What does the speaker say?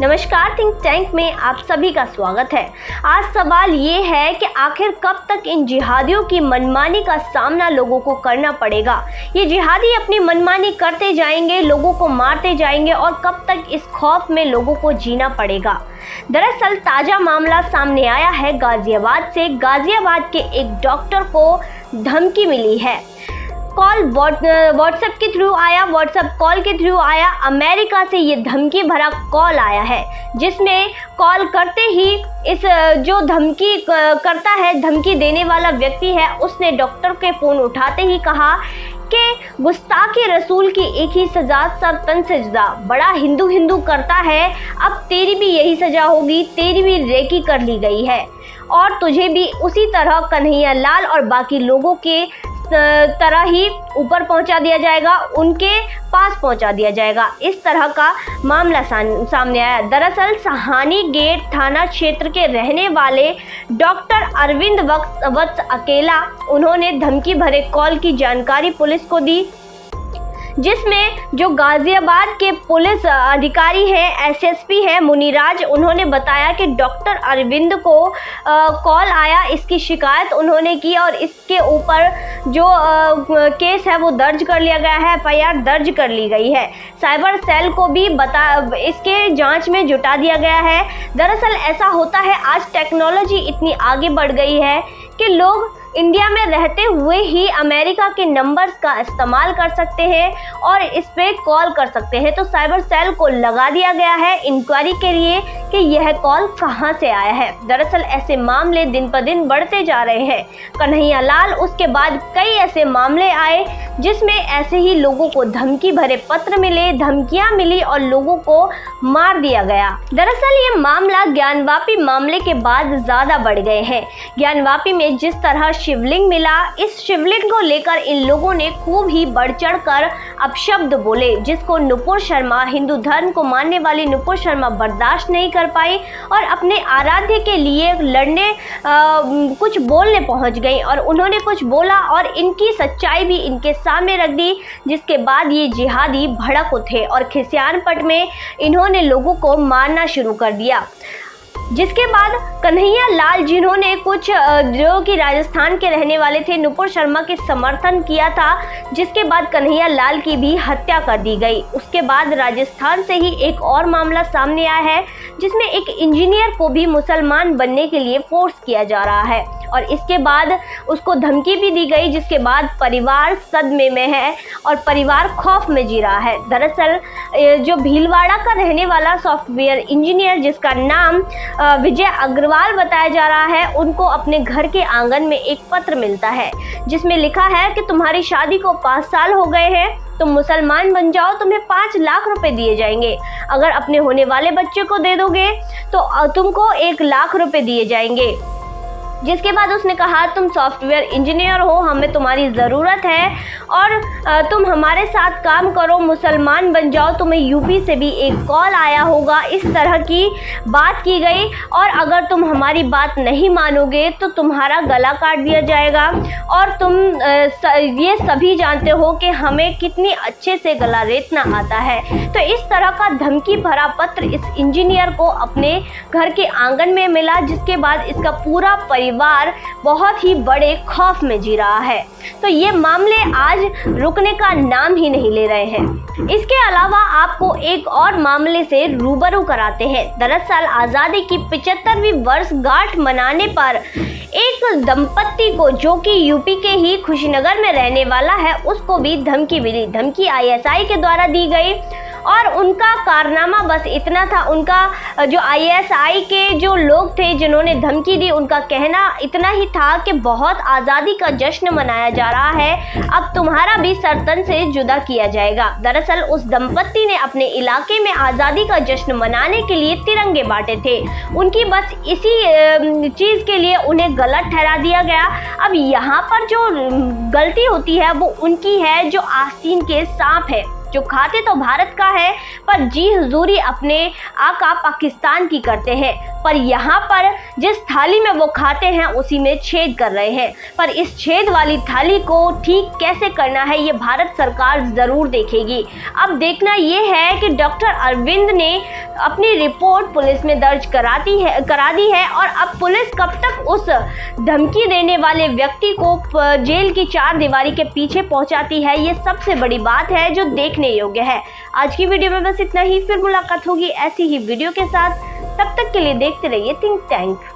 नमस्कार, think tank में आप सभी का स्वागत है। आज सवाल ये है कि आखिर कब तक इन जिहादियों की मनमानी का सामना लोगों को करना पड़ेगा। ये जिहादी अपनी मनमानी करते जाएंगे, लोगों को मारते जाएंगे और कब तक इस खौफ में लोगों को जीना पड़ेगा। दरअसल ताज़ा मामला सामने आया है गाजियाबाद से। गाजियाबाद के एक डॉक्टर को धमकी मिली है। कॉल व्हाट्सएप के थ्रू आया, व्हाट्सएप कॉल के थ्रू आया। अमेरिका से ये धमकी भरा कॉल आया है, जिसमें कॉल करते ही इस जो धमकी करता है, धमकी देने वाला व्यक्ति है, उसने डॉक्टर के फ़ोन उठाते ही कहा कि गुस्ताखी रसूल की एक ही सज़ा, सर तन से जुदा। बड़ा हिंदू हिंदू करता है, अब तेरी भी यही सज़ा होगी, तेरी भी रेकी कर ली गई है और तुझे भी उसी तरह कन्हैया लाल और बाकी लोगों के तरह ही ऊपर पहुंचा दिया जाएगा, उनके पास पहुंचा दिया जाएगा। इस तरह का मामला सामने आया। दरअसल सहानी गेट थाना क्षेत्र के रहने वाले डॉक्टर अरविंद वत्स अकेला, उन्होंने धमकी भरे कॉल की जानकारी पुलिस को दी, जिसमें जो गाजियाबाद के पुलिस अधिकारी हैं, एसएसपी हैं मुनिराज, उन्होंने बताया कि डॉक्टर अरविंद को कॉल आया, इसकी शिकायत उन्होंने की और इसके ऊपर जो केस है वो दर्ज कर लिया गया है, एफआईआर दर्ज कर ली गई है। साइबर सेल को भी इसके जांच में जुटा दिया गया है। दरअसल ऐसा होता है, आज टेक्नोलॉजी इतनी आगे बढ़ गई है कि लोग इंडिया में रहते हुए ही अमेरिका के नंबर्स का इस्तेमाल कर सकते हैं और इस पे कॉल कर सकते हैं। तो साइबर सेल को लगा दिया गया है इंक्वायरी के लिए कि यह कॉल कहां से आया है। दरअसल ऐसे मामले दिन पर दिन बढ़ते जा रहे हैं। कन्हैया लाल, उसके बाद कई ऐसे मामले आए जिसमें ऐसे ही लोगों को धमकी भरे पत्र मिले, धमकियां मिली और लोगों को मार दिया गया। दरअसल ये मामला ज्ञानवापी मामले के बाद ज़्यादा बढ़ गए हैं। ज्ञानवापी में जिस तरह शिवलिंग मिला, इस शिवलिंग को लेकर इन लोगों ने खूब ही बढ़ चढ़ कर अपशब्द बोले, जिसको नुपुर शर्मा, हिंदू धर्म को मानने वाली नुपुर शर्मा बर्दाश्त नहीं कर पाई और अपने आराध्य के लिए लड़ने कुछ बोलने पहुंच गई और उन्होंने कुछ बोला और इनकी सच्चाई भी इनके सामने रख दी, जिसके बाद ये जिहादी भड़क उठे और खिसियानपट में इन्होंने लोगों को मारना शुरू कर दिया। जिसके बाद कन्हैया लाल, जिन्होंने कुछ जो कि राजस्थान के रहने वाले थे, नुपुर शर्मा के समर्थन किया था, जिसके बाद कन्हैया लाल की भी हत्या कर दी गई। उसके बाद राजस्थान से ही एक और मामला सामने आया है, जिसमें एक इंजीनियर को भी मुसलमान बनने के लिए फोर्स किया जा रहा है और इसके बाद उसको धमकी भी दी गई, जिसके बाद परिवार सदमे में है और परिवार खौफ में जी रहा है। दरअसल जो भीलवाड़ा का रहने वाला सॉफ्टवेयर इंजीनियर, जिसका नाम विजय अग्रवाल बताया जा रहा है, उनको अपने घर के आंगन में एक पत्र मिलता है, जिसमें लिखा है कि तुम्हारी शादी को 5 साल हो गए हैं, तुम मुसलमान बन जाओ, तुम्हें 5 लाख रुपए दिए जाएंगे। अगर अपने होने वाले बच्चे को दे दोगे तो तुमको 1 लाख रुपए दिए जाएंगे। जिसके बाद उसने कहा, तुम सॉफ्टवेयर इंजीनियर हो, हमें तुम्हारी ज़रूरत है और तुम हमारे साथ काम करो, मुसलमान बन जाओ, तुम्हें यूपी से भी एक कॉल आया होगा। इस तरह की बात की गई और अगर तुम हमारी बात नहीं मानोगे तो तुम्हारा गला काट दिया जाएगा और तुम ये सभी जानते हो कि हमें कितनी अच्छे से गला रेतना आता है। तो इस तरह का धमकी भरा पत्र इस इंजीनियर को अपने घर के आंगन में मिला, जिसके बाद इसका पूरा परिवार बहुत ही बड़े खौफ में जी रहा है। तो ये मामले आज रुकने का नाम ही नहीं ले रहे हैं। इसके अलावा आपको एक और मामले से रूबरू कराते हैं। दरअसल आज़ादी की 75वीं वर्षगांठ मनाने पर एक दंपत्ति को, जो कि यूपी के ही खुशीनगर में रहने वाला है, उसको भी धमकी मिली। धमकी आईएसआई के द्वारा दी गई और उनका कारनामा बस इतना था, उनका जो आईएसआई के जो लोग थे जिन्होंने धमकी दी, उनका कहना इतना ही था कि बहुत आज़ादी का जश्न मनाया जा रहा है, अब तुम्हारा भी सरतन से जुदा किया जाएगा। दरअसल उस दंपत्ति ने अपने इलाके में आज़ादी का जश्न मनाने के लिए तिरंगे बांटे थे। उनकी बस इसी चीज़ के लिए उन्हें गलत ठहरा दिया गया। अब यहाँ पर जो गलती होती है वो उनकी है, जो आस्तीन के सांप है, जो खाते तो भारत का है पर जी हुजूरी अपने आका पाकिस्तान की करते हैं। पर यहाँ पर जिस थाली में वो खाते हैं उसी में छेद कर रहे हैं। पर इस छेद वाली थाली को ठीक कैसे करना है ये भारत सरकार जरूर देखेगी। अब देखना ये है कि डॉक्टर अरविंद ने अपनी रिपोर्ट पुलिस में दर्ज करा दी है और अब पुलिस कब तक उस धमकी देने वाले व्यक्ति को जेल की चार दीवारी के पीछे पहुंचाती है, ये सबसे बड़ी बात है जो देखने योग्य है। आज की वीडियो में बस इतना ही, फिर मुलाकात होगी ऐसी ही वीडियो के साथ। तब तक के लिए देखते रहिए थिंक टैंक।